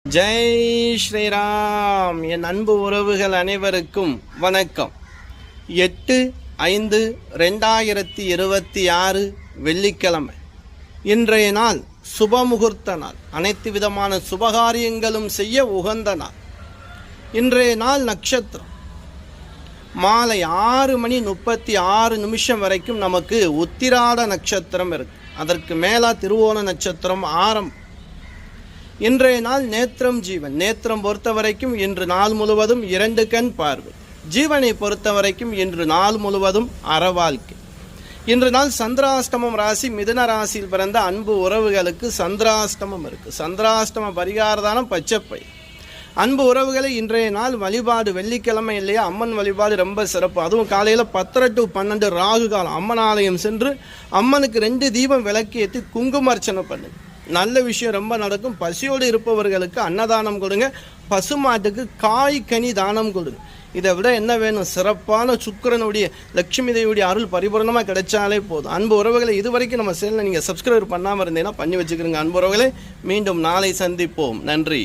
ஜெய் ஸ்ரீராம். என் அன்பு உறவுகள் அனைவருக்கும் வணக்கம். 8/5/2026 வெள்ளிக்கிழமை. இன்றைய நாள் சுபமுகூர்த்த நாள். அனைத்து விதமான சுபகாரியங்களும் செய்ய உகந்த நாள். இன்றைய நாள் நட்சத்திரம் மாலை 6:36 வரைக்கும் நமக்கு உத்திராட நட்சத்திரம் இருக்கு. அதற்கு மேலா திருவோண நட்சத்திரம் ஆரம்பம். இன்றைய நாள் நேத்திரம் ஜீவன். நேத்திரம் பொறுத்த வரைக்கும் இன்று நாள் முழுவதும் 2 கண் பார்வை. ஜீவனை பொறுத்த வரைக்கும் இன்று நாள் முழுவதும் அறவாழ்க்கை. இன்று நாள் சந்திராஷ்டமம் ராசி. மிதுன ராசியில் பிறந்த அன்பு உறவுகளுக்கு சந்திராஷ்டமம் இருக்கு. சந்திராஷ்டம பரிகாரதானம் பச்சைப்பை. அன்பு உறவுகளை இன்றைய நாள் வழிபாடு வெள்ளிக்கிழமை இல்லையா, அம்மன் வழிபாடு ரொம்ப சிறப்பு. அதுவும் காலையில் 10 to 12 ராகு காலம். அம்மன் ஆலயம் சென்று அம்மனுக்கு 2 தீபம் விளக்கு ஏற்றி குங்குமர்ச்சனை பண்ணுங்க. நல்ல விஷயம் ரொம்ப நடக்கும். பசியோடு இருப்பவர்களுக்கு அன்னதானம் கொடுங்க. பசுமாட்டுக்கு காய் கனி தானம் கொடுங்க. இதை விட என்ன வேணும்? சிறப்பான சுக்கிரனுடைய லட்சுமி தேவியுடைய அருள் பரிபூர்ணமாக கிடைச்சாலே போதும். அன்பு உறவுகளை இதுவரைக்கும் நம்ம சேனலை நீங்கள் சப்ஸ்கிரைப் பண்ணாமல் இருந்தீங்கன்னா பண்ணி வச்சுக்கிறீங்க. அன்பு உறவுகளை மீண்டும் நாளை சந்திப்போம். நன்றி.